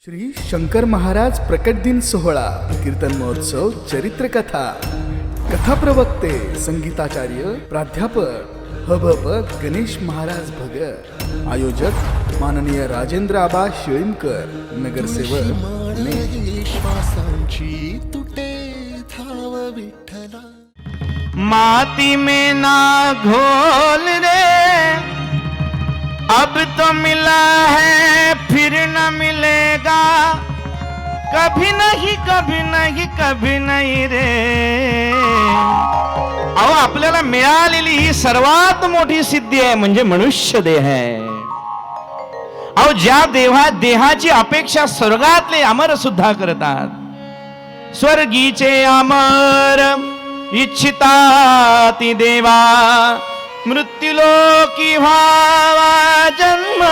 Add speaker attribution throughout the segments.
Speaker 1: श्री शंकर महाराज प्रकट दिन सोहळा कीर्तन महोत्सव चरित्र कथा कथा प्रवक्ते संगीताचार्य प्राध्यापक हबप गणेश महाराज भगत आयोजक माननीय राजेंद्र आबा शिळीमकर नगरसेवक
Speaker 2: श्वासांची तुटे धाव विठ्ठला
Speaker 3: माटी में ना घोल रे अब तो मिला है फिर न मिलेगा कभी नहीं कभी नहीं कभी नहीं रे। अहो आपल्याला मिळालेली ही सर्वात मोठी सिद्धी आहे म्हणजे मनुष्य देह आहे। अहो ज्या देहाची अपेक्षा स्वर्गातले अमर सुद्धा करतात, स्वर्गीचे अमर इच्छिता ती देवा मृत्युलोकी व्हावा जन्म।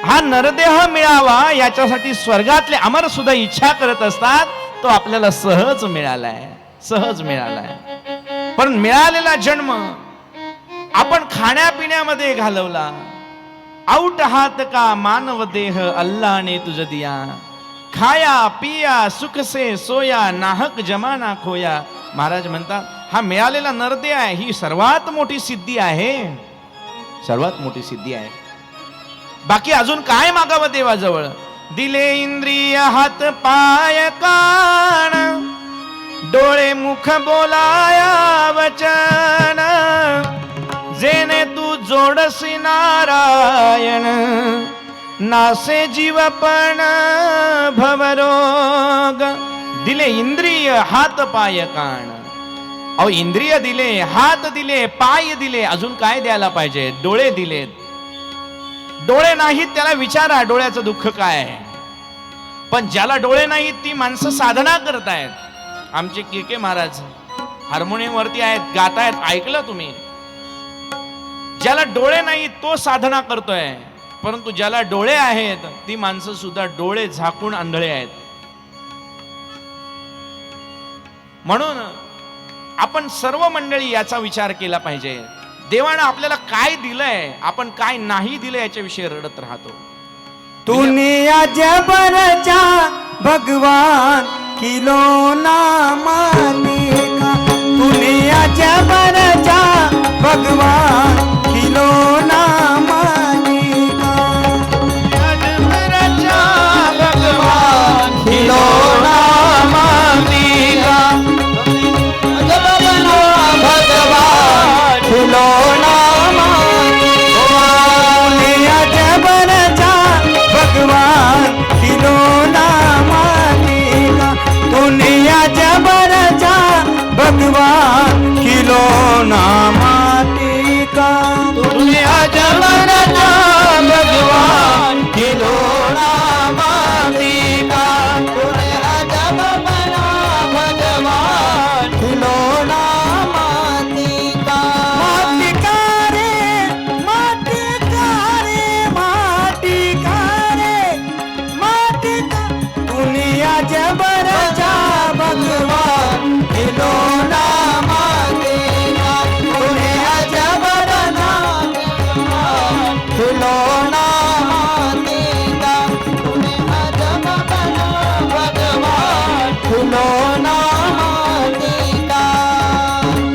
Speaker 3: हा नरदेह मिळावा याच्यासाठी स्वर्गातले अमर सुद्धा इच्छा करत असतात। तो आपल्याला सहज मिळालाय, सहज मिळालाय। पण मिळालेला जन्म आपण खाण्यापिण्यामध्ये घालवला। आऊट हात का मानव देह अल्लाने तुझ दिया, खाया पिया सुख से सोया नाहक जमाना खोया। महाराज म्हणतात हा मिळालेला नरदेह आहे ही सर्वात मोठी सिद्धी आहे, सर्वात मोठी सिद्धी आहे। बाकी अजून काय मागावं देवाजवळ? दिले इंद्रिय हात पाय कान, डोळे मुख बोलाया वचन, जेने तू जोडसी नारायण, नासे जीवपण भवरोग। दिले इंद्रिय हात पाय कान, अहो इंद्रिय दिले, हात दिले, पाय दिले, अजून काय द्यायला पाहिजे? डोळे दिलेत। डोळे नाहीत त्याला विचारा डोळ्याचं दुःख काय आहे। पण ज्याला डोळे नाहीत ती माणसं साधना करतायत। आमचे के महाराज हार्मोनियम वरती आहेत, गातायत, ऐकलं तुम्ही? ज्याला डोळे नाहीत तो साधना करतोय, परंतु ज्याला डोळे आहेत ती माणसं सुद्धा डोळे झाकून आंधळे आहेत। म्हणून आपण सर्व मंडळी याचा विचार केला पाहिजे। देवानं आपल्याला काय दिलंय, आपण काय नाही दिलं याच्याविषयी रडत राहतो।
Speaker 4: दुनिया जबरचा भगवान खिलौना मानेगा, दुनिया जबरचा भगवान खिलौना मानेगा,
Speaker 3: जबरचा भगवान खिलौना मानेगा, भगवान
Speaker 4: खिलौना मानेगा, दुनिया जबरचा भगवान खिलौना मानेगा, दुनिया जबरचा भगवान खिलौना मानेगा,
Speaker 3: दुनिया जबरचा भगवान खिलौना मानेगा, दुनिया जबरचा भगवान खिलौना
Speaker 4: माटिका रे माटिका रे माटिका रे माटिका, दुनिया जबरचा भगवान खिलौना मानेगा, दुनिया जबरचा भगवान खिलौना मानेगा, दुनिया जबरचा भगवान खिलौना मानेगा।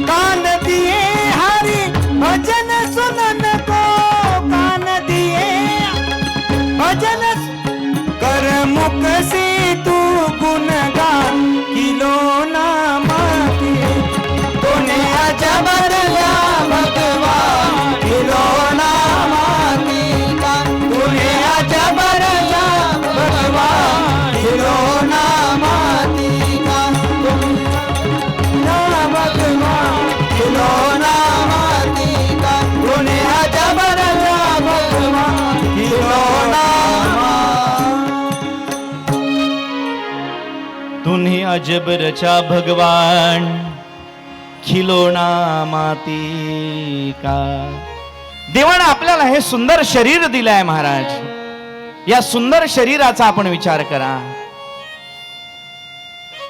Speaker 4: कान दिए हरि भजन सुनन को, कान दिए भजन कर मुख से तू गुणगान खिलौना माते, दुनिया जबरया भगवान खिलौना मातेगा, दुनिया जबरया भगवान खिलौना मातेगा, भगवान खिलौना मातेगा, दुनिया जबरया भगवान खिलौना।
Speaker 3: दुनिया जबरचा भगवान खिलौना मातेगा। देवानं आपल्याला हे सुंदर शरीर दिलंय महाराज। या सुंदर शरीराचा आपण विचार करा।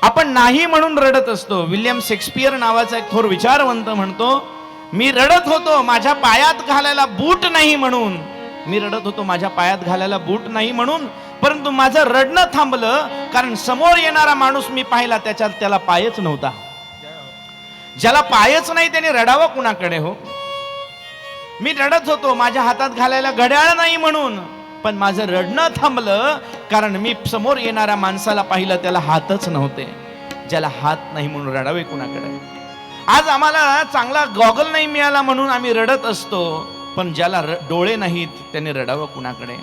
Speaker 3: आपण नाही म्हणून रडत असतो। विल्यम शेक्सपियर नावाचा एक थोर विचारवंत म्हणतो, मी रडत होतो माझ्या पायात घालायला बूट नाही म्हणून, मी रडत होतो माझ्या पायात घालायला बूट नाही म्हणून, परंतु माझं रडणं थांबलं कारण समोर येणारा माणूस मी पाहिला त्याला पायच नव्हता. ज्याला पायच नाही त्याने रडावं कुणाकडे हो. मी रडत होतो माझ्या हातात घालायला घड्याळ नाही म्हणून, पण माझं रडणं थांबलं कारण मी समोर येणाऱ्या माणसाला पाहिलं त्याला हातच नव्हते. ज्याला हात नाही म्हणून रडावे कुणाकडे. आज आम्हाला चांगला गॉगल नाही मिळाला म्हणून आम्ही रडत असतो, पण ज्याला डोळे नाहीत त्याने रडावं कुणाकडे.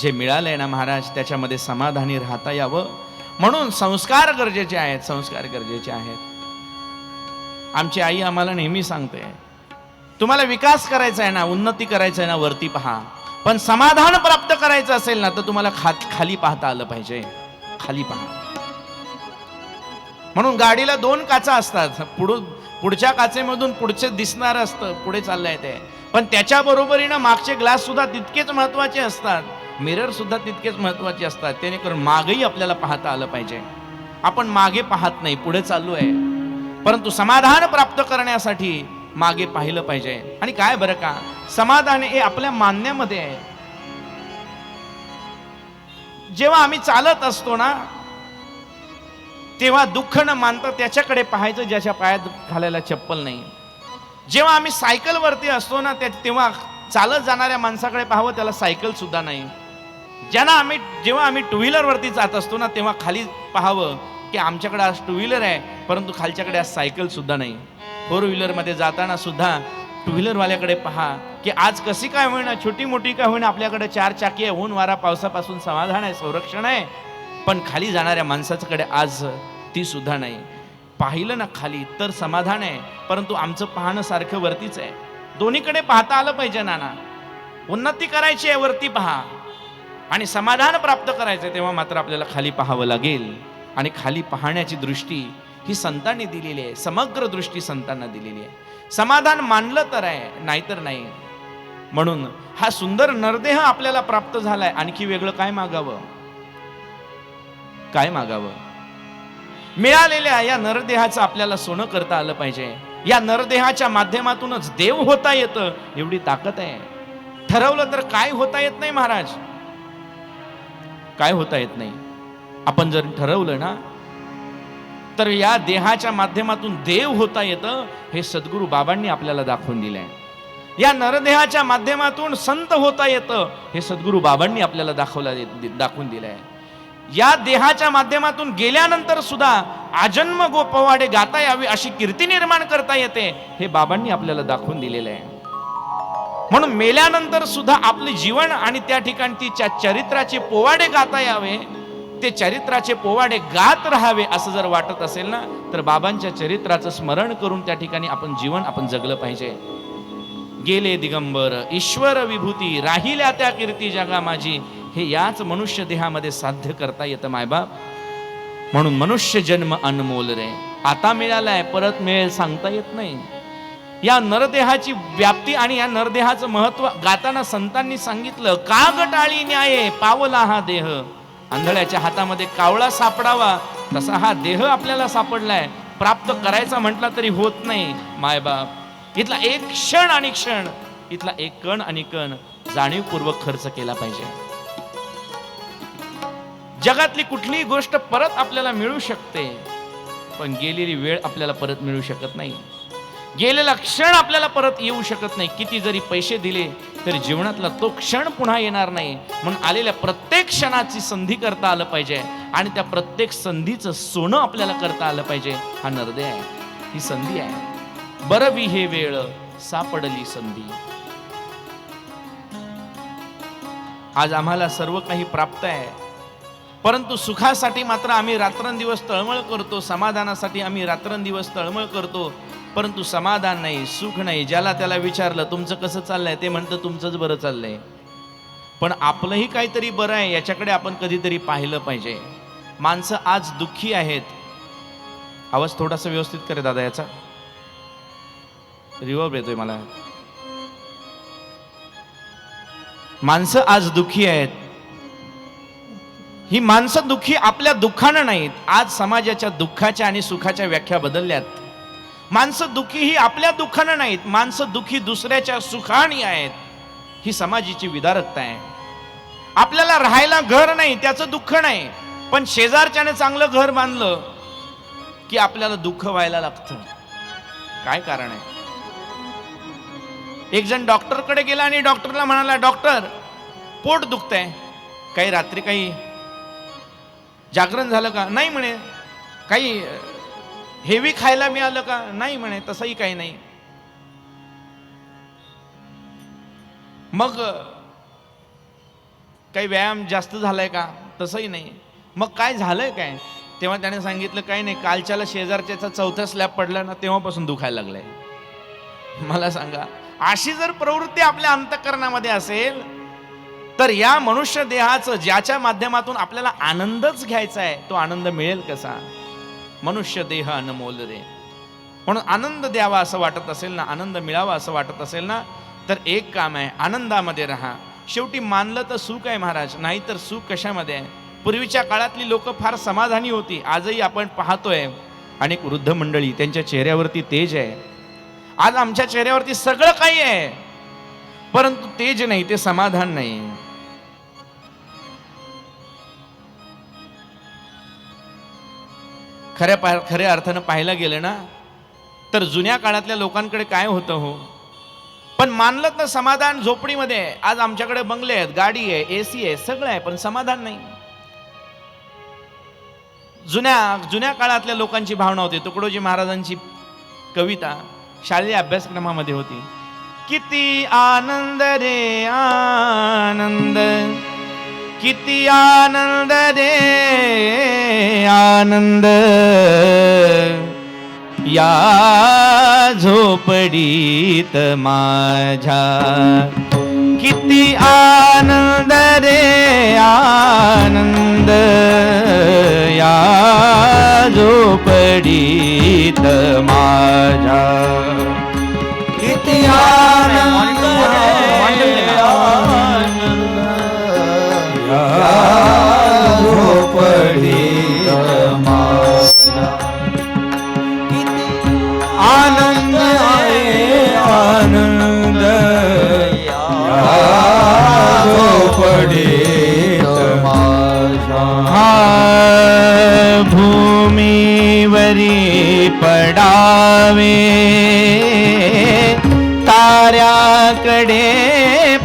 Speaker 3: जे मिळालंय ना महाराज त्याच्यामध्ये समाधानी राहता यावं म्हणून संस्कार गरजेचे आहेत, संस्कार गरजेचे आहेत. आमची आई आम्हाला नेहमी सांगते, तुम्हाला विकास करायचा आहे ना, उन्नती करायचं आहे ना, वरती पहा, पण समाधान प्राप्त करायचं असेल ना तर तुम्हाला खाली पाहता आलं पाहिजे, खाली पहा. म्हणून गाडीला 2 काचा असतात, पुढच्या काचेमधून पुढचे दिसणार असतं, पुढे चाललंय ते, पण त्याच्या बरोबरीनं मागचे ग्लास सुद्धा तितकेच महत्वाचे असतात, मिरर सुद्धा तितकेच महत्वाचे असतात. जेणेकरून मागेही आपल्याला पाहता आलं पाहिजे. आपण मागे पाहत नाही, पुढे चाललो आहे, परंतु समाधान प्राप्त करण्यासाठी मागे पाहिलं पाहिजे. आणि काय बरं का, समाधान हे आपल्या मानण्यामध्ये आहे. जेव्हा आम्ही चालत असतो ना तेव्हा दुःख न मानता त्याच्याकडे पाहायचं ज्याच्या पायात घालायला चप्पल नाही. जेव्हा आम्ही सायकल वरती असतो ना तेव्हा चालत जाणाऱ्या माणसाकडे पाहावं त्याला सायकल सुद्धा नाही. जेव्हा आम्ही 2 व्हीलर वरती जात असतो ना तेव्हा खाली पाहावं की आमच्याकडे आज 2 व्हीलर आहे, परंतु खालच्याकडे आज सायकल सुद्धा नाही. 4 व्हीलर मध्ये जाताना सुद्धा 2 व्हीलर वाल्याकडे पहा की आज कशी काय होईना, छोटी मोठी काय होईना, आपल्याकडे 4 चाकी आहे, ऊन वारा पावसापासून समाधान आहे, संरक्षण आहे, पण खाली जाणाऱ्या माणसाच्याकडे आज ती सुद्धा नाही. पाहिलं ना खाली तर समाधान आहे, परंतु आमचं पाहणं सारखं वरतीच आहे. दोन्हीकडे पाहता आलं पाहिजे नाना. उन्नती करायची आहे वरती पहा, आणि समाधान प्राप्त करायचं तेव्हा मात्र आपल्याला खाली पाहावं लागेल. आणि खाली पाहण्याची दृष्टी ही संतांनी दिलेली आहे, समग्र दृष्टी संतांना दिलेली आहे. समाधान मानलं तर आहे, नाहीतर नाही. म्हणून हा सुंदर नरदेह आपल्याला प्राप्त झालाय, आणखी वेगळं काय मागावं, काय मागावं. मिळालेल्या या नरदेहाचं आपल्याला सोनं करता आलं पाहिजे. या नरदेहाच्या माध्यमातूनच देव होता येतं, एवढी ताकद आहे. ठरवलं तर काय होता येत नाही महाराज, काय होता येत नाही. आपण जर ठरवलं ना तर या देहाच्या माध्यमातून देव होता येतं, हे सद्गुरू बाबांनी आपल्याला दाखवून दिलंय. या नरदेहाच्या माध्यमातून संत होता येतं, हे सद्गुरू बाबांनी आपल्याला दाखवून दिलंय. या देहाच्या माध्यमातून गेल्यानंतर सुद्धा आजन्म गोपवाडे गाता यावी अशी कीर्ती निर्माण करता येते, हे बाबांनी आपल्याला दाखवून दिलेलं आहे. म्हणून मेल्यानंतर सुद्धा आपले जीवन आणि त्या ठिकाणी चरित्राचे पोवाडे गाता यावे, ते चरित्राचे पोवाडे गात राहावे असं जर वाटत असेल ना तर बाबांच्या चरित्राचं स्मरण करून त्या ठिकाणी आपण जगलं पाहिजे. गेले दिगंबर ईश्वर विभूती, राहिल्या त्या कीर्ती जगा माझी, हे याच मनुष्य देहामध्ये साध्य करता येतं मायबाप. म्हणून मनुष्य जन्म अनमोल रे, आता मिळालाय परत मिळेल सांगता येत नाही. या नरदेहाची व्याप्ती आणि या नरदेहाचं महत्व गाताना संतांनी सांगितलं, का गटाळी न्याये पावला हा देह. आंधळ्याच्या हातामध्ये कावळा सापडावा तसा हा देह आपल्याला सापडलाय, प्राप्त करायचा म्हटला तरी होत नाही मायबाप. इथला एक क्षण आणि क्षण, इथला एक कण आणि कण जाणीवपूर्वक खर्च केला पाहिजे. जगातली कुठलीही गोष्ट परत आपल्याला मिळू शकते, पण गेलेली वेळ आपल्याला परत मिळू शकत नाही. गेलेला क्षण आपल्याला परत येऊ शकत नाही. किती जरी पैसे दिले तरी जीवनातला तो क्षण पुन्हा येणार नाही. म्हणून आलेल्या प्रत्येक क्षणाची संधी करता आलं पाहिजे, आणि त्या प्रत्येक संधीचं सोनं आपल्याला करता आलं पाहिजे. हा नरदेह आहे, ही संधी आहे. बरवी हे वेळ सापडली संधी. आज आम्हाला सर्व काही प्राप्त आहे, परंतु सुखासाठी मात्र आम्ही रात्रंदिवस तळमळ करतो, समाधानासाठी आम्ही रात्रंदिवस तळमळ करतो, परंतु समाधान नाही, सुख नाही. ज्याला त्याला विचारलं तुमचं कसं चाललंय, ते म्हणतं तुमचंच बरं चाललंय. पण आपलंही काहीतरी बरं आहे याच्याकडे आपण कधीतरी पाहिलं पाहिजे. माणसं आज दुःखी आहेत. आवाज थोडासा व्यवस्थित करे दादा, याचा रिवर्ब येतोय मला. माणसं आज दुःखी आहेत. ही माणसं दुःखी आपल्या दुःखानं नाहीत. आज समाजाच्या दुःखाच्या आणि सुखाच्या व्याख्या बदलल्यात. माणसं दुःखी ही आपल्या दुःखानं नाहीत, माणसं दुःखी दुसऱ्याच्या सुखाने आहेत. ही समाजाची विदारकता आहे. आपल्याला राहायला घर नाही त्याचं दुःख नाही, पण शेजारच्याने चांगलं घर बांधलं की आपल्याला दुःख व्हायला लागतं. काय कारण आहे? एक जण डॉक्टरकडे गेला आणि डॉक्टरला म्हणाला, डॉक्टर पोट दुखतंय, काही रात्री काही जागरण झालं का? नाही म्हणे. काही हेवी खायला मिळालं का? नाही म्हणे. तसंही काही नाही. मग काही व्यायाम जास्त झालाय का? तसंही नाही. मग काय झालंय काय? तेव्हा त्याने सांगितलं, काही नाही, कालच्याला शेजारच्याचा चौथा स्लॅब पडला ना तेव्हापासून दुखायला लागलाय. मला सांगा, अशी जर प्रवृत्ती आपल्या अंतःकरणामध्ये असेल तर या मनुष्य देहाचं ज्याच्या माध्यमातून आपल्याला आनंदच घ्यायचा आहे तो आनंद मिळेल कसा? मनुष्य देह अनमोल रे. म्हणून आनंद द्यावा असं वाटत असेल ना, आनंद मिळावा असं वाटत असेल ना, तर एक काम आहे, आनंदामध्ये राहा. शेवटी मानलं तर सुख आहे महाराज, नाही तर सुख कशामध्ये आहे? पूर्वीच्या काळातली लोक फार समाधानी होती. आजही आपण पाहतोय अनेक वृद्ध मंडळी, त्यांच्या चेहऱ्यावरती तेज आहे. आज आमच्या चेहऱ्यावरती सगळं काही आहे, परंतु तेज नाही, ते समाधान नाही. खऱ्या अर्थानं पाहायला गेलं ना तर जुन्या काळातल्या लोकांकडे काय होतं हो, पण मानलं तर समाधान झोपडीमध्ये आहे. आज आमच्याकडे बंगले आहेत, गाडी आहे, एसी आहे, सगळं आहे, पण समाधान नाही. जुन्या काळातल्या लोकांची भावना होती. तुकडोजी महाराजांची कविता शालेय अभ्यासक्रमामध्ये होती. किती आनंद रे आनंद, किती आनंद रे आनंद, या झोपडीत माझ्या. किती आनंद रे आनंद, या झोपडीत माझ्या.
Speaker 4: किती आनंद रे आनंद, या झोपडीत माझ्या. आनंद रे आनंद, या झोपडीत माझ्या. भूमीवरी पडावे, ताऱ्याकडे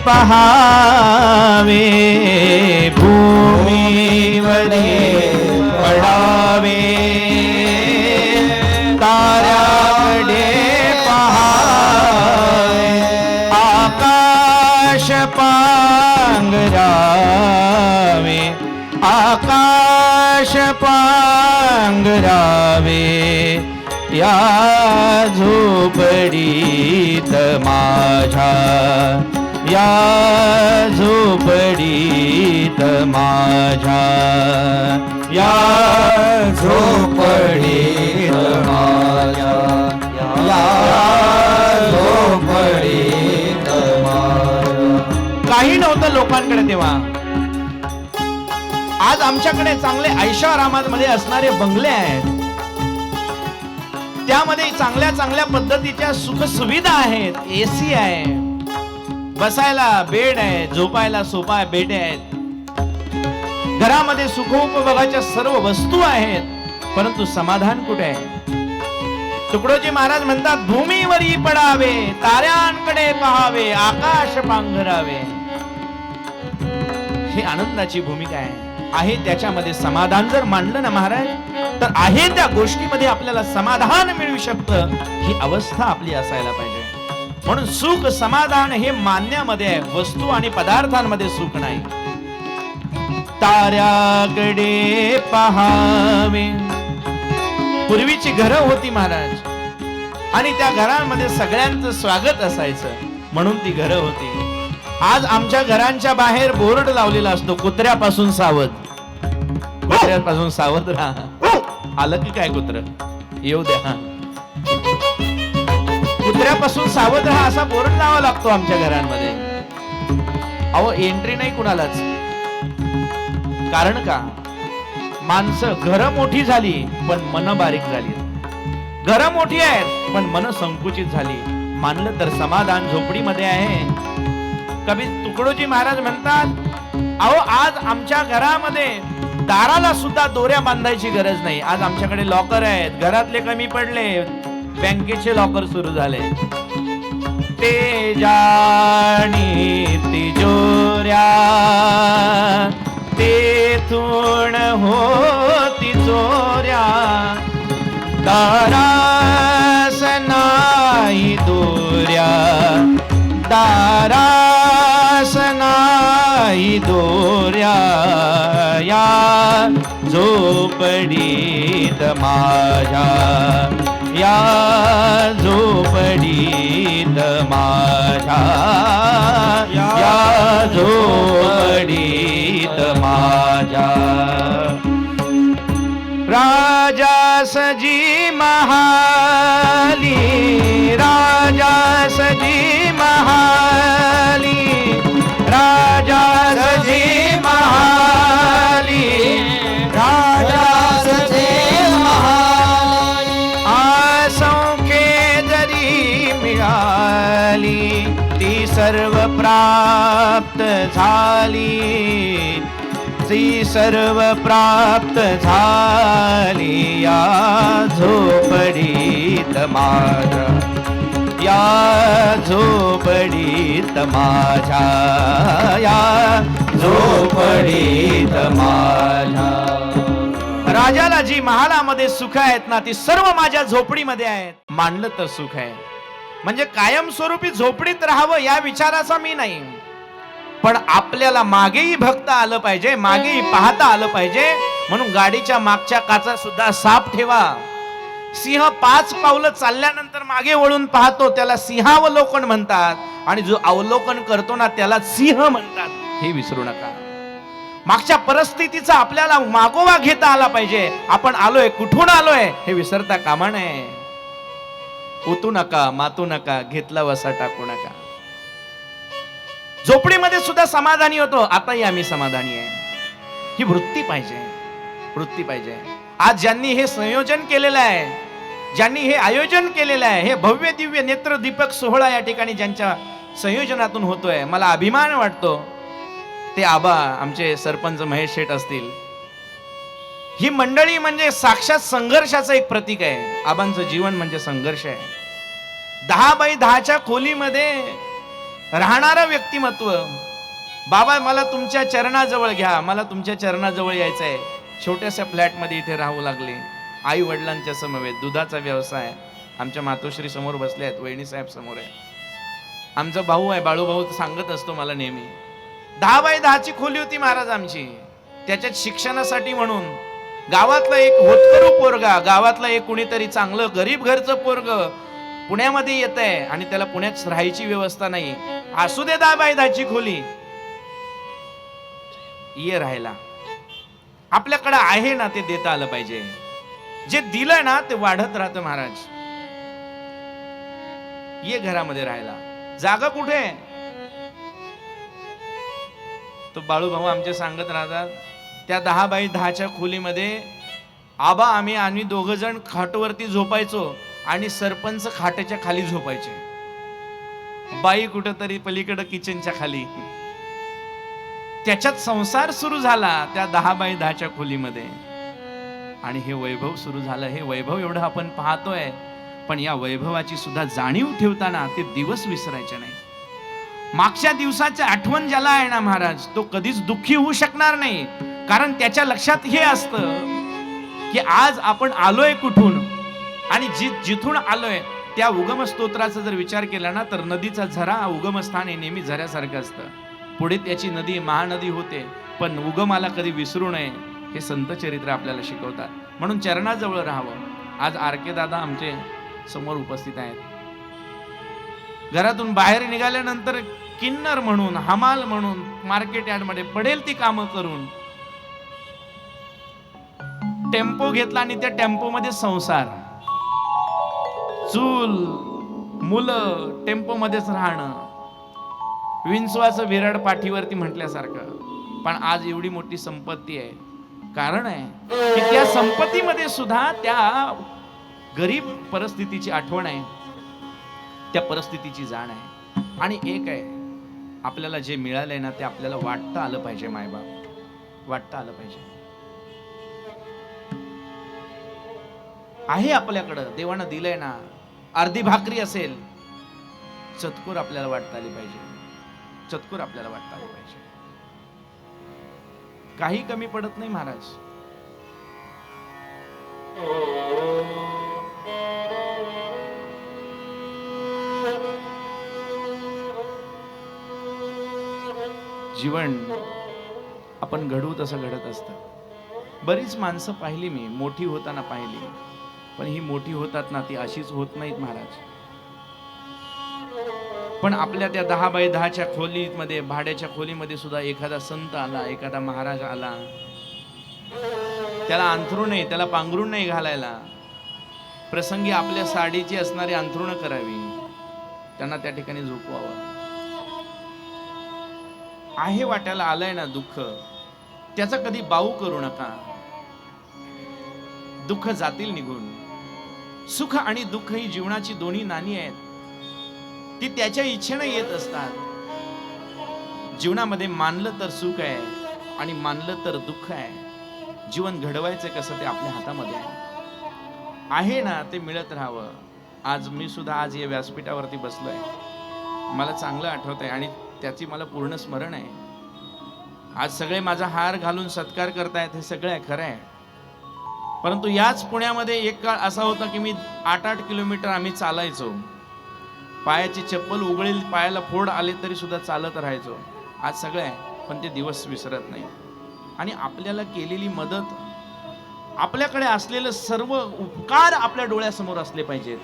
Speaker 4: पहावे. भूमीवरी पडावे, ताऱ्याकडे पहावे. आकाश पांघरावे, आकाश पांघरावे, या झोपडीत माझ्या. या झोपडीत माझ्या, या झोपडीत माझ्या, या झोपडीत माझ्या. काही नव्हतं लोकांकडे तेव्हा. आज आमच्याकडे चांगले ऐशोआरामामध्ये असणारे बंगले आहेत, त्यामध्ये चांगल्या चांगल्या पद्धतीच्या सुख सुविधा आहेत. एसी आहे, बसायला बेड आहे, झोपायला सोफा बेड आहेत, घरामध्ये सुखोपभोगाच्या सर्व वस्तू आहेत, परंतु समाधान कुठे आहे? तुकडोजी महाराज म्हणतात, भूमीवरी पडावे, ताऱ्यांकडे पहावे, आकाश पांघरावे. ही आनंदाची भूमिका आहे त्याच्यामध्ये समाधान जर मांडलं ना महाराज, तर आहे त्या गोष्टीमध्ये आपल्याला समाधान मिळू शकतं. ही अवस्था आपली असायला पाहिजे. म्हणून सुख समाधान हे मानण्यामध्ये आहे, वस्तू आणि पदार्थांमध्ये सुख नाही. ताऱ्याकडे पहावे. पूर्वीची घरं होती महाराज, आणि त्या घरांमध्ये सगळ्यांचं स्वागत असायचं, म्हणून ती घरं होती. आज आमच्या घरांच्या बाहेर बोर्ड लावलेला असतो, कुत्र्यापासून सावध. कुत्र्यापासून सावध राहा. आलं की काय कुत्र? येऊ द्या. कुत्र्यापासून सावध राहा असा बोर्ड लावा लागतो आमच्या घरांमध्ये. अहो, एंट्री नाही कुणालाच. कारण का? माणसं घरं मोठी झाली पण मन बारीक झाली. घरं मोठी आहेत पण मन संकुचित झाली. मानलं तर समाधान झोपडीमध्ये आहे.
Speaker 3: कवी तुकडोजी महाराज म्हणतात, अहो आज आमच्या घरामध्ये दाराला सुद्धा दोऱ्या बांधायची गरज नाही. आज आमच्याकडे लॉकर आहेत, घरातले कमी पडले, बँकेचे लॉकर सुरू झाले. ते जाणी तिजोऱ्या तेथून होती चोऱ्या, दारास नाही दोऱ्या, दारास नाही दोऱ्या, या झोपडीत माझ्या, या झोपडीत माझ्या, या झोपडीत माझ्या. राजा सजी महाली, राजा सजी महाली, राजा सजी महाली, राजा सजी महाली. आसंख्य जरी मिळाली ती सर्व प्राप्त झाली, ती सर्व प्राप्त झाली. या झोपडीत माझ्या, या झोपडीत माझ्या, या झोपडीत माझ्या. राजाला जी महालामध्ये सुख आहेत ना, ती सर्व माझ्या झोपडीमध्ये आहेत. मानलं तर सुख आहे, म्हणजे कायमस्वरूपी झोपडीत राहावं या विचाराचा मी नाही, पण आपल्याला मागेही बघता आलं पाहिजे, मागेही पाहता आलं पाहिजे. म्हणून गाडीच्या मागच्या काचा सुद्धा साफ ठेवा. सिंह 5 पावलं चालल्यानंतर मागे वळून पाहतो, त्याला सिंहावलोकन म्हणतात, आणि जो अवलोकन करतो ना त्याला सिंह म्हणतात. हे विसरू नका. मागच्या परिस्थितीचा आपल्याला मागोवा घेता आला पाहिजे. आपण आलोय, कुठून आलोय हे विसरता कामा नये. उतू नका, मातू नका, घेतला वसा टाकू नका. झोपडीमध्ये सुद्धा समाधानी होतो, आताही आम्ही समाधानी आहे. ही वृत्ती पाहिजे, वृत्ती पाहिजे. आज ज्यांनी हे संयोजन केलेलं आहे, ज्यांनी हे आयोजन केलेलं आहे, हे भव्य दिव्य नेत्र दीपक सोहळा या ठिकाणी ज्यांच्या संयोजनातून होतोय, मला अभिमान वाटतो. ते आबा आमचे सरपंच महेश शेठ असतील, ही मंडळी म्हणजे साक्षात संघर्षाचं एक प्रतीक आहे. आबांचं जीवन म्हणजे संघर्ष आहे. 10x10च्या खोलीमध्ये राहणारं व्यक्तिमत्व. बाबा मला तुमच्या चरणाजवळ घ्या, मला तुमच्या चरणाजवळ यायचं आहे. छोट्याशा फ्लॅटमध्ये इथे राहू लागले. आई वडिलांच्या समवेत दुधाचा व्यवसाय. आमच्या मातोश्री समोर बसले आहेत, वहिनी साहेब समोर आहे. आमचा भाऊ आहे, बाळू भाऊ सांगत असतो मला नेहमी, 10x10ची खोली होती महाराज आमची. त्याच्यात शिक्षणासाठी म्हणून गावातलं एक होतकरू पोरगा, गावातलं एक कुणीतरी चांगलं गरीब घरचं पोरग पुण्यामध्ये येत आहे आणि त्याला पुण्यात राहायची व्यवस्था नाही. असू दे 10x10ची खोली, ये राहायला. आपल्याकडे आहे ना ते देता आलं पाहिजे. जे दिलंय ना ते वाढत राहतं महाराज. ये घरामध्ये राहायला. जागा कुठे? तो बाळू भाऊ आमचे सांगत राहतात, त्या 10x10च्या खोलीमध्ये आबा आम्ही 2 जण खाटवरती झोपायचो आणि सरपंच खाटेच्या खाली झोपायचे. बाई कुठंतरी पलीकडे किचनच्या खाली. त्याच्यात संसार सुरू झाला त्या 10x10च्या खोलीमध्ये. आणि हे वैभव सुरू झालं. हे वैभव एवढं आपण पाहतोय, पण या वैभवाची सुद्धा जाणीव ठेवताना ते दिवस विसरायचे नाही. मागच्या दिवसाची आठवण ज्याला आहे ना महाराज, तो कधीच दुःखी होऊ शकणार नाही. कारण त्याच्या लक्षात हे असतं की आज आपण आलोय कुठून, आणि जिथून आलोय त्या उगम स्तोत्राचा जर विचार केला ना, तर नदीचा झरा उगमस्थान हे नेहमी झऱ्यासारखं असतं. पुढे त्याची नदी महानदी होते, पण उगमाला कधी विसरू नये हे संत चरित्र आपल्याला शिकवतात. म्हणून चरणाजवळ राहावं. आज आरके दादा आमचे समोर उपस्थित आहेत. घरातून बाहेर निघाल्यानंतर किन्नर म्हणून, हमाल म्हणून मार्केट यार्डमध्ये पडेल ती कामं करून टेम्पो घेतला आणि त्या टेम्पोमध्ये संसार, चूल, मुलं, टेम्पो मध्येच राहणं, विंचवाचं विरड पाठीवरती म्हटल्यासारखं. पण आज एवढी मोठी संपत्ती आहे. कारण आहे की त्या संपत्तीमध्ये सुद्धा त्या गरीब परिस्थितीची आठवण आहे, त्या परिस्थितीची जाण आहे. आणि एक आहे, आपल्याला जे मिळालंय ना ते आपल्याला वाटतं आलं पाहिजे. मायबाप वाटतं आलं पाहिजे. आहे आपल्याकडं, देवानं दिलंय ना. अर्धी भाकरी असेल, चतकोर आपल्याला वाटता आली पाहिजे. चतकोर आपल्याला वाटता आली पाहिजे. काही कमी पडत नाही महाराज. जीवन आपण घडवू तसं घडत असतं. बरीच माणसं पाहिली मी, मोठी होताना पाहिली, पण ही मोठी होतात ना ती अशीच होत नाहीत महाराज. पण आपल्या त्या 10 बाय 10च्या खोलीमध्ये, भाड्याच्या खोलीमध्ये सुद्धा एखादा संत आला, एखादा महाराज आला, त्याला अंथरूण नाही, त्याला पांघरूण नाही घालायला, प्रसंगी आपल्या साडीची असणारी अंथरुणं करावी, त्यांना त्या ठिकाणी झोपवावं. आहे वाट्याला आलंय ना दुःख, त्याचा कधी बाऊ करू नका. दुःख जातील निघून. सुख आणि दुःख ही जीवनाची दोन्ही नाणी आहेत. ती त्याच्या इच्छेने येत असतात. जीवनामध्ये मानलं तर सुख आहे आणि मानलं तर दुःख आहे. जीवन घडवायचं कसं ते आपल्या हातामध्ये आहे ना, ते मिळत राहावं. आज मी सुद्धा आज या व्यासपीठावरती बसलोय, मला चांगलं आठवत आहे आणि त्याची मला पूर्ण स्मरण आहे. आज सगळे माझा हार घालून सत्कार करतायत, हे सगळं आहे, खरं आहे. परंतु याच पुण्यामध्ये एक काळ असा होता की मी 8-8 किलोमीटर आम्ही चालायचो. पायाची चप्पल उघळील, पायाला फोड आले तरी सुद्धा चालत राहायचो. आज सगळं आहे, पण ते दिवस विसरत नाही. आणि आपल्याला केलेली मदत, आपल्याकडे असलेलं सर्व उपकार आपल्या डोळ्यासमोर असले पाहिजेत.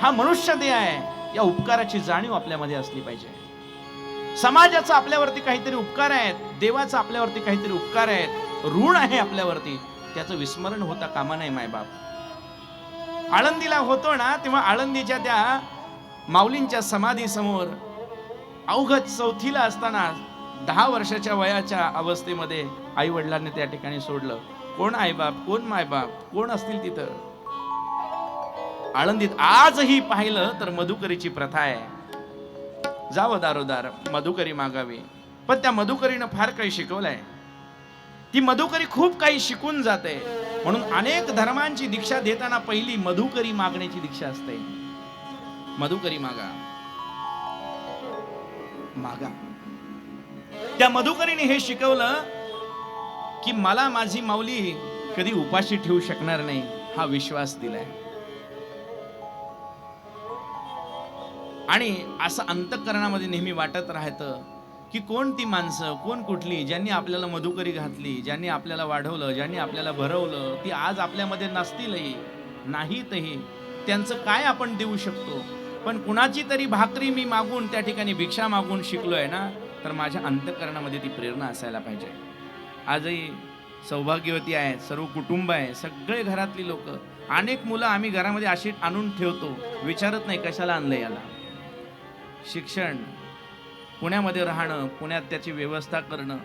Speaker 3: हा मनुष्य देह आहे, या उपकाराची जाणीव आपल्यामध्ये असली पाहिजे. समाजाचा आपल्यावरती काहीतरी उपकार आहेत, देवाचा आपल्यावरती काहीतरी उपकार आहेत, ऋण आहे आपल्यावरती, त्याचं विस्मरण होता कामा नये मायबाप. आळंदीला होतो ना, तेव्हा आळंदीच्या त्या माऊलींच्या समाधी समोर अवघड 4थीला असताना 10 वर्षाच्या वयाच्या अवस्थेमध्ये आई वडिलांनी त्या ठिकाणी सोडलं. कोण आईबाप, कोण मायबाप, कोण असतील तिथं. आळंदीत आजही पाहिलं तर मधुकरीची प्रथा आहे. जावं दारोदार मधुकरी मागावी. पण त्या मधुकरीनं फार काही शिकवलंय. ती मधुकरी खूप काही शिकून जाते. म्हणून अनेक धर्मांची दीक्षा देताना पहिली मधुकरी मागण्याची दीक्षा असते. मधुकरी मागा, मागा. त्या मधुकरीने हे शिकवलं की मला माझी माऊली कधी उपाशी ठेवू शकणार नाही, हा विश्वास दिलाय. आणि असं अंतःकरणामध्ये नेहमी वाटत राहतं की कोण ती माणसं, कोण कुठली, ज्यांनी आपल्याला मधुकरी घातली, ज्यांनी आपल्याला वाढवलं, ज्यांनी आपल्याला भरवलं, ती आज आपल्यामध्ये नसतीलही, नाहीतही. त्यांचं काय आपण देऊ शकतो. पण कुणाची तरी भाकरी मी मागून, त्या ठिकाणी भिक्षा मागून शिकलोय ना, तर माझ्या अंतःकरणामध्ये ती प्रेरणा असायला पाहिजे. आजही सौभाग्यवती आहे, सर्व कुटुंब आहे, सगळे घरातली लोक, अनेक मुलं आम्ही घरामध्ये अशी आणून ठेवतो, विचारत नाही कशाला आणलं याला. शिक्षण, पुण्यामध्ये राहणं, पुण्यात त्याची व्यवस्था करणं,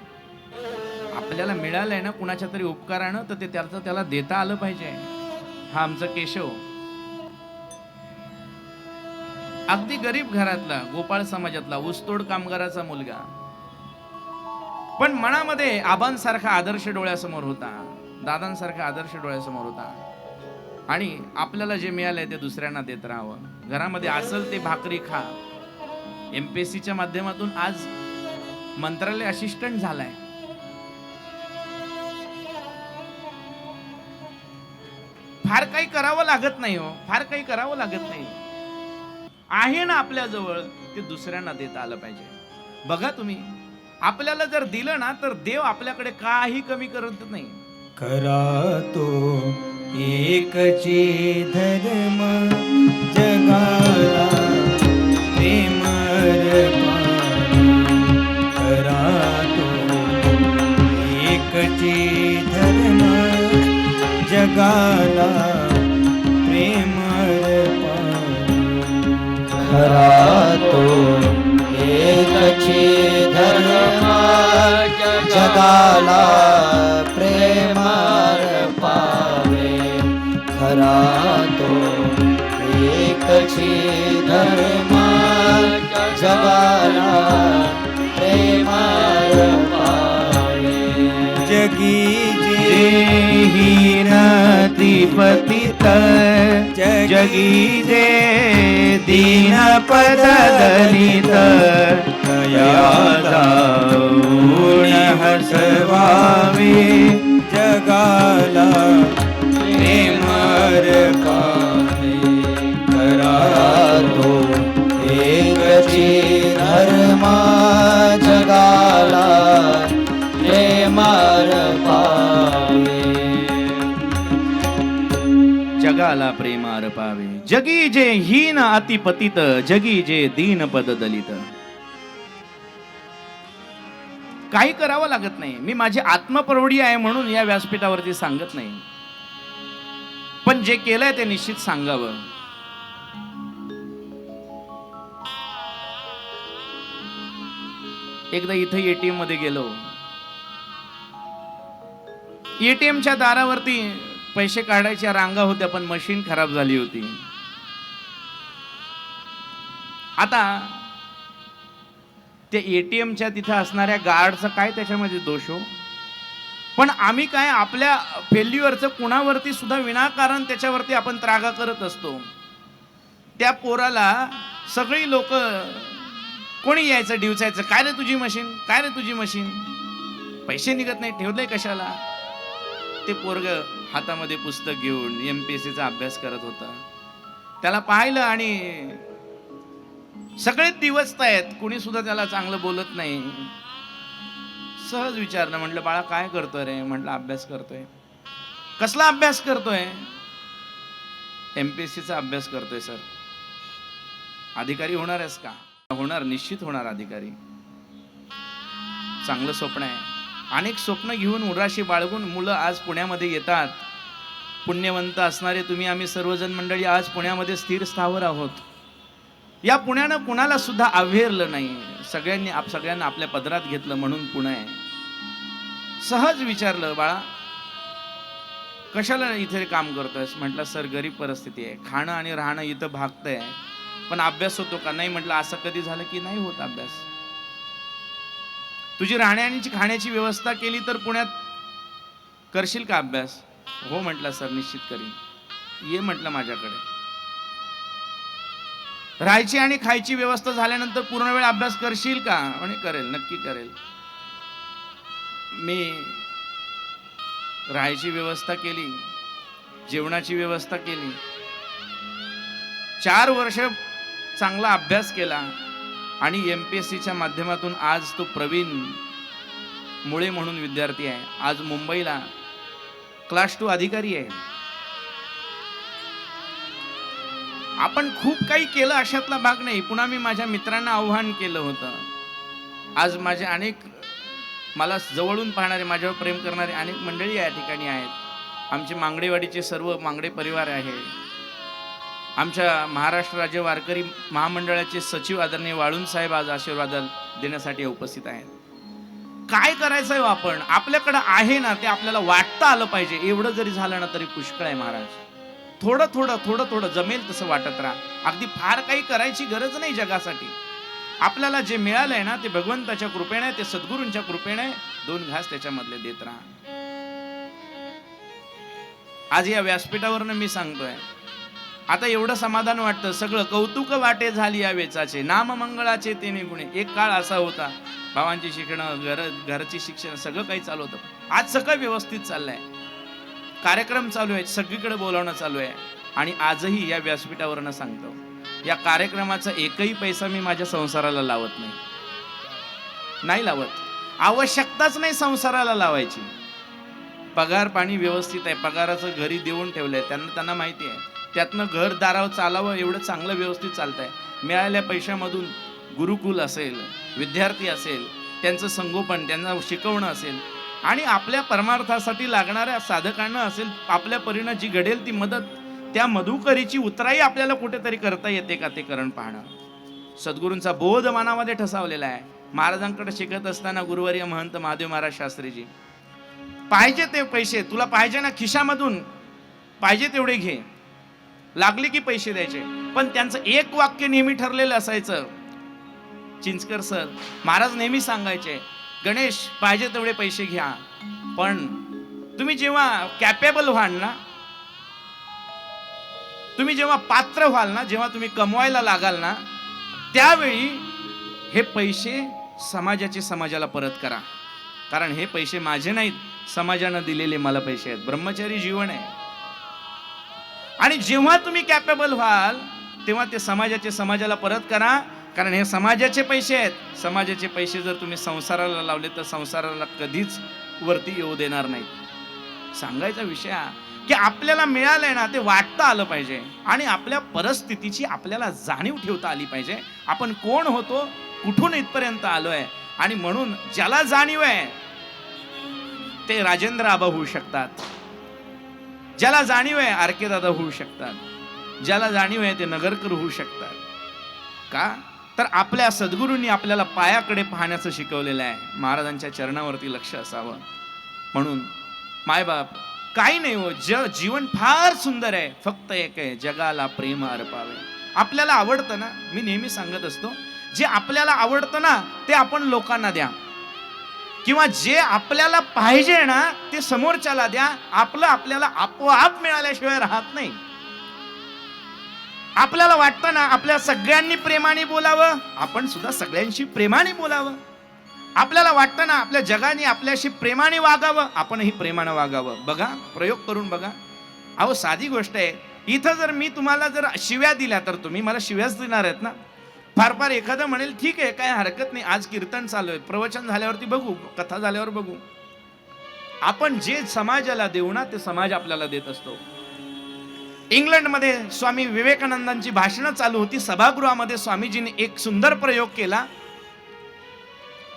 Speaker 3: आपल्याला मिळालंय ना कुणाच्या तरी उपकारानं, तर ते त्याला देता आलं पाहिजे. हा आमचा केशव अगदी गरीब घरातला, गोपाळ समाजातला, ऊसतोड कामगाराचा मुलगा, पण मनामध्ये आबांसारखा आदर्श डोळ्यासमोर होता, दादांसारखा आदर्श डोळ्यासमोर होता. आणि आपल्याला जे मिळालंय ते दुसऱ्यांना देत राहावं. घरामध्ये असेल ते भाकरी खा. MPSCच्या माध्यमातून आज मंत्रालय असिस्टंट झालाय. फार काही करावं लागत नाही हो, फार काही करावं लागत नाही. आहे ना आपल्या जवळ, ते दुसऱ्यांना देता आलं पाहिजे. बघा तुम्ही, आपल्याला जर दिलं ना तर देव आपल्याकडे काही कमी करत नाही.
Speaker 5: खरा तो एकची धर्म जगाला प्रेम खरा तो एकची धर्म जगाला प्रेम
Speaker 6: खरा तो एकची धर्म जगाला प्रेमार पावे. खरा तो एकची धर्म जगाला जगाला प्रेमार पावे
Speaker 5: जगी जे
Speaker 4: हीन पतित जगी जे दीन पद दलित
Speaker 5: तया जाऊन हसवावे जगाला प्रेमार पावे
Speaker 6: करा तो एकची धर्मा जगाला प्रेमार पावे
Speaker 4: जगाला प्रेमार पावे जगी जे हीन अति पतित जगी जे दीन पद दलित. काही करावं लागत नाही. मी माझी आत्मप्रौढी आहे म्हणून या व्यासपीठावरती सांगत नाही, पण जे केलंय ते निश्चित सांगावं. एकदा इथं एटीएम मध्ये गेलो. एटीएमच्या दारावरती पैसे काढायच्या रांगा होत्या, पण मशीन खराब झाली होती. आता त्या एटीएमच्या तिथं असणाऱ्या गार्डचा काय त्याच्यामध्ये दोष हो, पण आम्ही काय आपल्या फेल्युअरचं कुणावरती सुद्धा विनाकारण त्याच्यावरती आपण त्रागा करत असतो. त्या पोराला सगळी लोक कोणी यायचं डिवचायचं, काय रे तुझी मशीन, काय रे तुझी मशीन, पैसे निघत नाही, ठेवलंय कशाला. ते पोरग हातामध्ये पुस्तक घेऊन MPSCचा अभ्यास करत होता. त्याला पाहिलं आणि सगळेच दिवसतायत, कोणी सुद्धा त्याला चांगलं बोलत नाही. सहज विचारलं, म्हटलं बाळा काय करतोय रे. म्हटलं अभ्यास करतोय. कसला अभ्यास करतोय. MPSCचा अभ्यास करतोय सर. अधिकारी होणार आहेस का. होणार, निश्चित होणार अधिकारी. चांगलं स्वप्न आहे. अनेक स्वप्न घेऊन उराशी बाळगून मुलं आज पुण्यामध्ये येतात. पुण्यवंत असणारे तुम्ही आम्ही सर्वजण मंडळी आज पुण्यामध्ये स्थिर स्थावर आहोत. या पुण्यानं कुणाला सुद्धा अव्हेरलं नाही. सगळ्यांना आपल्या पदरात घेतलं म्हणून पुणे आहे. सहज विचारलं, बाळा कशाला इथे काम करतोयस. म्हटलं सर गरीब परिस्थिती आहे, खाणं आणि राहणं इथं भागतंय, पण अभ्यास होतो का. नाही म्हटलं असं कधी झालं की नाही होत अभ्यास. तुझी राहण्याची खाण्याची व्यवस्था केली तर पुण्यात करशील का अभ्यास. हो म्हटलं सर निश्चित करीन. ये म्हटलं माझ्याकडे. राहायची आणि खायची व्यवस्था झाल्यानंतर पूर्ण वेळ अभ्यास करशील का. म्हणे करेल, नक्की करेल. मी राहायची व्यवस्था केली, जेवणाची व्यवस्था केली, 4 वर्ष चांगला अभ्यास केला आणि MPSCच्या माध्यमातून आज तो प्रवीण मुळे म्हणून विद्यार्थी आहे. आज मुंबईला क्लास 2 अधिकारी आहे. आपण खूप काही केलं अशातला भाग नाही. पुन्हा मी माझ्या मित्रांना आव्हान केलं होतं. आज माझे अनेक मला जवळून पाहणारे, माझ्यावर प्रेम करणारे अनेक मंडळी या ठिकाणी आहेत. आमचे मांगडेवाडीचे सर्व मांगडे परिवार आहे. आमच्या महाराष्ट्र राज्य वारकरी महामंडळाचे सचिव आदरणीय वाळून साहेब आज आशीर्वाद देण्यासाठी उपस्थित आहेत. काय करायचंय आपण, आपल्याकडं आहे ना ते आपल्याला वाटतं आलं पाहिजे. एवढं जरी झालं ना तरी पुष्कळ आहे महाराज. थोडं थोडं थोडं थोडं जमेल तसं वाटत राहा. अगदी फार काही करायची गरज नाही जगासाठी. आपल्याला जे मिळालंय ना ते भगवंताच्या कृपेने, ते सद्गुरूंच्या कृपेने 2 घास त्याच्यामधले देत राहा. आज या व्यासपीठावरनं मी सांगतोय, आता एवढं समाधान वाटतं. सगळं कौतुक वाटे झाली या वेचाचे, नाम मंगळाचे तेने गुणे. एक काळ असा होता, भावांची शिक्षण, घरची शिक्षण सगळं काही चालू होतं. आज सगळं व्यवस्थित चाललंय. कार्यक्रम चालू आहेत, सगळीकडे बोलावणं चालू आहे. आणि आजही या व्यासपीठावरनं सांगतो, या कार्यक्रमाचा एकही पैसा मी माझ्या संसाराला लावत नाही लावत. आवश्यकताच नाही संसाराला लावायची. पगार पाणी व्यवस्थित आहे. पगाराचं घरी देऊन ठेवलंय. त्यांना माहिती आहे त्यातनं घर दारावर चालावं एवढं चांगलं व्यवस्थित चालतंय. मिळालेल्या पैशामधून गुरुकुल असेल, विद्यार्थी असेल, त्यांचं संगोपन, त्यांना शिकवणं असेल आणि आपल्या परमार्थासाठी लागणाऱ्या साधकांना असेल, आपल्या परीनं जी घडेल ती मदत, त्या मधुकरीची उतराई आपल्याला कुठेतरी करता येते का ते करण पाहणं. सद्गुरूंचा बोध मनामध्ये ठसावलेला आहे. महाराजांकडे शिकत असताना गुरुवर्य महंत महादेव महाराज शास्त्रीजी, पाहिजे ते पैसे तुला पाहिजे ना, खिशामधून पाहिजे तेवढे घे, लागले की पैसे द्यायचे. पण त्यांचं एक वाक्य नेहमी ठरलेलं असायचं,
Speaker 3: चिंचकर सर महाराज नेहमी सांगायचे, गणेश पाहिजे तेवढे पैसे घ्या, पण तुम्ही जेव्हा कॅपेबल व्हाल ना, तुम्ही जेव्हा पात्र व्हाल ना, जेव्हा तुम्ही कमवायला लागाल ना, त्यावेळी हे पैसे समाजाला परत करा. कारण हे पैसे माझे नाहीत, समाजानं दिलेले मला पैसे आहेत. ब्रह्मचारी जीवन आहे. आणि जेव्हा तुम्ही कॅपेबल व्हाल तेव्हा ते समाजाला परत करा. कारण हे समाजाचे पैसे आहेत. समाजाचे पैसे जर तुम्ही संसाराला लावले तर संसाराला कधीच वरती येऊ देणार नाही. सांगायचा विषय हा की आपल्याला मिळालंय ना ते वाटता आलं पाहिजे आणि आपल्या परिस्थितीची आपल्याला जाणीव ठेवता आली पाहिजे. आपण कोण होतो, कुठून इथपर्यंत आलोय. आणि म्हणून ज्याला जाणीव आहे ते राजेंद्र आबा होऊ शकतात, ज्याला जाणीव आहे आरके दादा होऊ शकतात, ज्याला जाणीव आहे ते नगरकर होऊ शकतात. का तर आपल्या सद्गुरूंनी आपल्याला पायाकडे पाहण्याचं शिकवलेलं आहे. महाराजांच्या चरणावरती लक्ष असावं. म्हणून मायबाप काही नाही हो, जीवन फार सुंदर आहे. फक्त एक आहे, जगाला प्रेम अर्पावे. आपल्याला आवडतं ना, मी नेहमी सांगत असतो, जे आपल्याला आवडतं ना ते आपण लोकांना द्या, किंवा जे आपल्याला पाहिजे ना ते समोरच्याला द्या. आपल्याला आपोआप मिळाल्याशिवाय राहत नाही. आपल्याला वाटतं ना आपल्या सगळ्यांनी प्रेमाने बोलावं, आपण सुद्धा सगळ्यांशी प्रेमाने बोलावं. आपल्याला वाटतं ना आपल्या जगाने आपल्याशी प्रेमाने वागावं, आपणही प्रेमाने वागावं. बघा, प्रयोग करून बघा. अहो साधी गोष्ट आहे. इथं जर मी तुम्हाला जर शिव्या दिल्या तर तुम्ही मला शिव्याच देणार आहेत ना. फार एखादं म्हणेल ठीक आहे, काय हरकत नाही, आज कीर्तन चालू आहे, प्रवचन झाल्यावरती बघू, कथा झाल्यावर बघू. आपण जे समाजाला देऊ ना ते समाज आपल्याला देत असतो. इंग्लंडमध्ये स्वामी विवेकानंदांची भाषणं चालू होती. सभागृहामध्ये स्वामीजींनी एक सुंदर प्रयोग केला.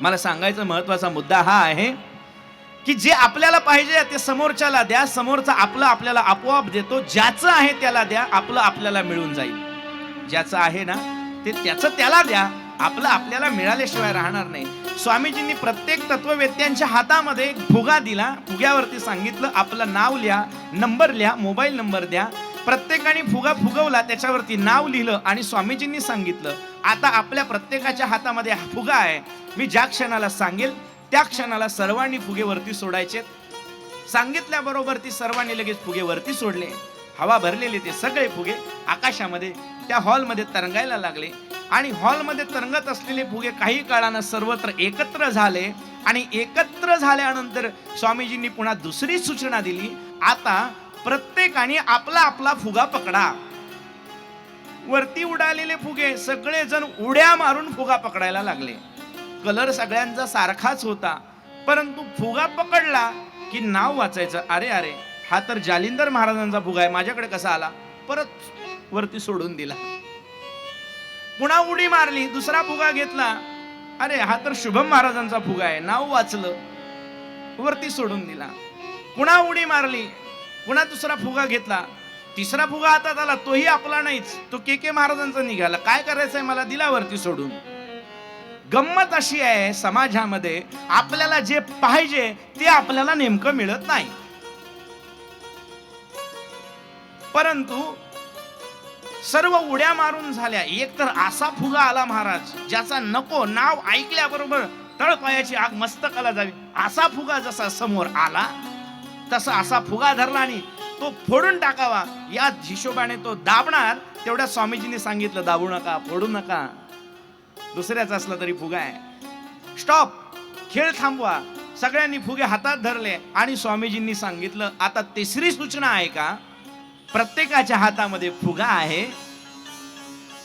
Speaker 3: मला सांगायचा महत्वाचा मुद्दा हा आहे की जे आपल्याला पाहिजे ते समोरच्याला द्या, समोरचा आपल्याला आपोआप देतो. ज्याचं आहे त्याला द्या, आपल्याला मिळून जाईल. ज्याचं आहे ना ते त्याचं त्याला द्या, आपल्याला मिळाल्याशिवाय राहणार नाही. स्वामीजींनी प्रत्येक तत्ववेत्यांच्या हातामध्ये एक फुगा दिला. फुग्यावरती सांगितलं आपलं नाव लिहा, नंबर लिहा, मोबाईल नंबर द्या. प्रत्येकाने फुगा फुगवला, त्याच्यावरती नाव लिहिलं आणि स्वामीजींनी सांगितलं आता आपल्या प्रत्येकाच्या हातामध्ये हा फुगा आहे. मी ज्या क्षणाला सांगेल त्या क्षणाला सर्वांनी फुगे वरती सोडायचे. सांगितल्याबरोबर ती सर्वांनी लगेच फुगे वरती सोडले. हवा भरलेले ते सगळे फुगे आकाशामध्ये त्या हॉलमध्ये तरंगायला लागले. आणि हॉलमध्ये तरंगत असलेले फुगे काही काळानं सर्वत्र एकत्र झाले. आणि एकत्र झाल्यानंतर स्वामीजींनी पुन्हा दुसरी सूचना दिली, आता प्रत्येकाने आपला फुगा पकडा. वरती उडालेले फुगे सगळेजण उड्या मारून फुगा पकडायला लागले. कलर सगळ्यांचा सारखाच होता, परंतु फुगा पकडला की नाव वाचायचं. अरे हा तर जालिंदर महाराजांचा फुगा आहे, माझ्याकडे कसा आला. परत वरती सोडून दिला. पुन्हा उडी मारली, दुसरा फुगा घेतला. अरे हा तर शुभम महाराजांचा फुगा आहे, नाव वाचलं, वरती सोडून दिला. पुन्हा उडी मारली, पुन्हा दुसरा फुगा घेतला. तिसरा फुगा हातात आला, तोही आपला नाहीच, तो के महाराजांचा निघाला. काय करायचंय मला, दिला वरती सोडून. गंमत अशी आहे समाजामध्ये आपल्याला जे पाहिजे ते आपल्याला नेमकं मिळत नाही. परंतु सर्व उड्या मारून झाल्या. एक तर असा फुगा आला महाराज ज्याचा नको, नाव ऐकल्याबरोबर तळपायाची आग मस्तकाला जावी असा फुगा जसा समोर आला तसा असा फुगा धरला आणि तो फोडून टाकावा या हिशोबाने तो दाबणार. तेवढ्या स्वामीजींनी सांगितलं दाबू नका, फोडू नका. दुसऱ्याचा असला तरी फुगा आहे, स्टॉप, खेळ थांबवा. सगळ्यांनी फुगे हातात धरले आणि स्वामीजींनी सांगितलं आता तिसरी सूचना आहे का, प्रत्येकाच्या हातामध्ये फुगा आहे.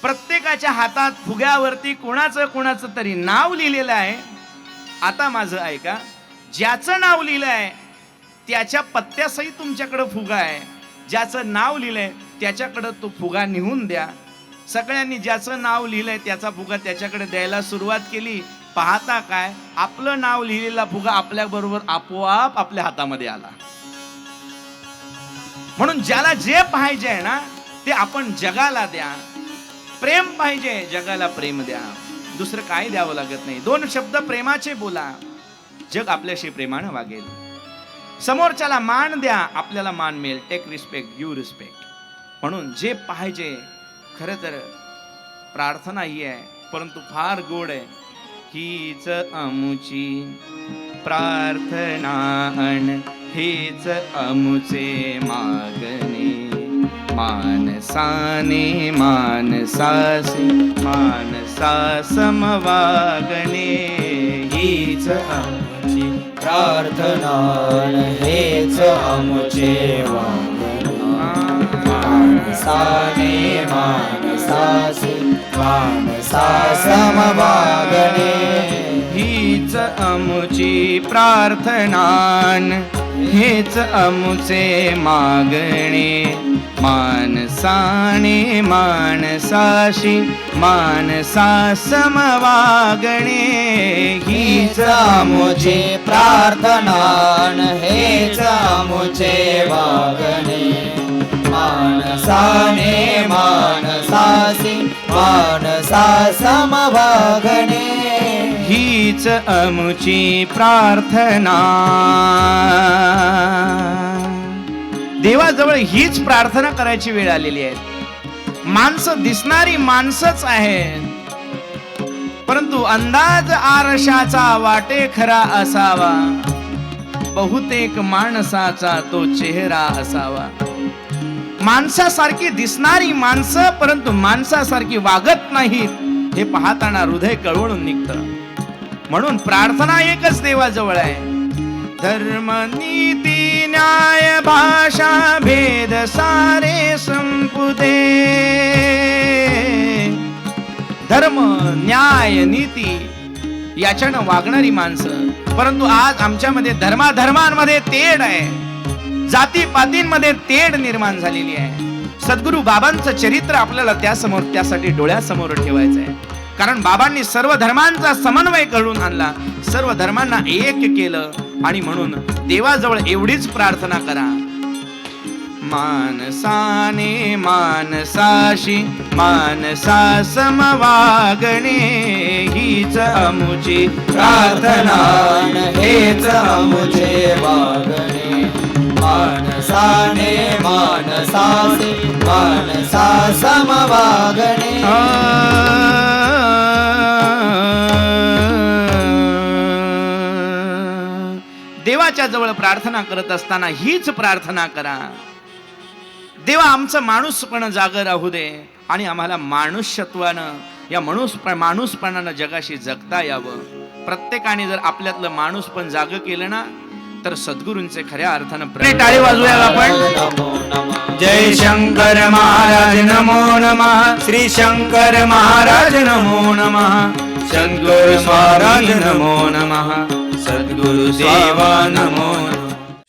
Speaker 3: प्रत्येकाच्या हातात फुग्यावरती कोणाचं तरी नाव लिहिलेलं आहे. आता माझं ऐका, ज्याचं नाव लिहिलं आहे त्याच्या पत्त्यासहित तुमच्याकडे फुगा आहे. ज्याचं नाव लिहिलंय त्याच्याकडे तो फुगा नेऊन द्या. सगळ्यांनी ज्याचं नाव लिहिलंय त्याचा फुगा त्याच्याकडे द्यायला सुरुवात केली. पाहता काय, आपलं नाव लिहिलेला फुगा आपल्या बरोबर आपोआप आपल्या हातामध्ये आला. म्हणून ज्याला जे पाहिजे ना ते आपण जगाला द्या. प्रेम पाहिजे, जगाला प्रेम द्या. दुसरं काय द्यावं लागत नाही. 2 शब्द प्रेमाचे बोला, जग आपल्याशी प्रेमानं वागेल. समोरच्याला मान द्या, आपल्याला मान मिळेल. Take respect, give respect. म्हणून जे पाहिजे, खरं तर प्रार्थना ही आहे परंतु फार गोड आहे. हीच अमुची प्रार्थना अन हेच अमुचे मागणे, मानसाने मानसासी मानसा समवागणे. हीच
Speaker 6: आमची प्रार्थना हेच आमुचे वागणे, मानसाने मानसासी मानसा समवागणे.
Speaker 3: हीच अमुची प्रार्थना हेच अमुचे मागणे, मानसाने मानसाशी मानसा समवागणे.
Speaker 6: हीच आमुची प्रार्थना हेच आमुचे वागणे, मानसाने मानसासी मानसा समवागणे.
Speaker 3: हीच अमुची प्रार्थना. देवाजवळ हीच प्रार्थना करायची वेळ आलेली आहे. माणसं दिसणारी माणसंच आहेत, परंतु अंदाज आरशाचा वाटे खरा असावा, बहुतेक माणसाचा तो चेहरा असावा. माणसासारखी दिसणारी माणसं परंतु माणसासारखी वागत नाहीत, हे पाहताना हृदय कळवळून निघतं. म्हणून प्रार्थना एकच देवाजवळ आहे. धर्म नीती न्याय भाषा भेद सारे संपुदे. धर्म न्याय नीती याच्यानं वागणारी माणसं, परंतु आज आमच्यामध्ये धर्माधर्मांमध्ये तेढ आहे, जातीपातींमध्ये तेढ निर्माण झालेली आहे. सद्गुरु बाबांचं चरित्र आपल्याला त्यासाठी डोळ्यासमोर ठेवायचं आहे. कारण बाबांनी सर्व धर्मांचा समन्वय करून आणला, सर्व धर्मांना एक केलं. आणि म्हणून देवाजवळ एवढीच प्रार्थना करा. मानसाने मानसाशी मानसा समवागणे. हीच अमुची
Speaker 6: प्रार्थना हेच आमुचे वागणे, मानसाने मानसासी मानसा समवागणे.
Speaker 3: देवाच्या जवळ प्रार्थना करत असताना हीच प्रार्थना करा. देवा आमचं माणूसपण जागर राहू दे आणि आम्हाला माणुष्यत्वानं या माणूसपणानं जगाशी जगता यावं. प्रत्येकाने जर आपल्यातलं माणूसपण जाग केलं ना तर सद्गुरूंचे खऱ्या अर्थानं टाळी वाजूया आपण.
Speaker 5: जय शंकर महाराज नमो नमः. श्री शंकर महाराज नमो नमः. सद्गुरु महाराज नमो नमः. सद्गुरु सेवा नमो नमः.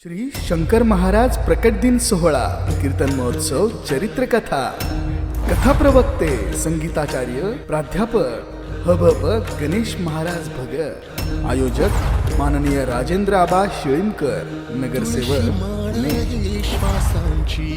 Speaker 1: श्री शंकर महाराज प्रकट दिन सोहळा कीर्तन महोत्सव चरित्र कथा. कथा प्रवक्ते संगीताचार्य प्राध्यापक हबप गणेश महाराज भगत. आयोजक माननीय राजेंद्र आबा शिळीमकर. नगरसेवक
Speaker 2: विश्वासांची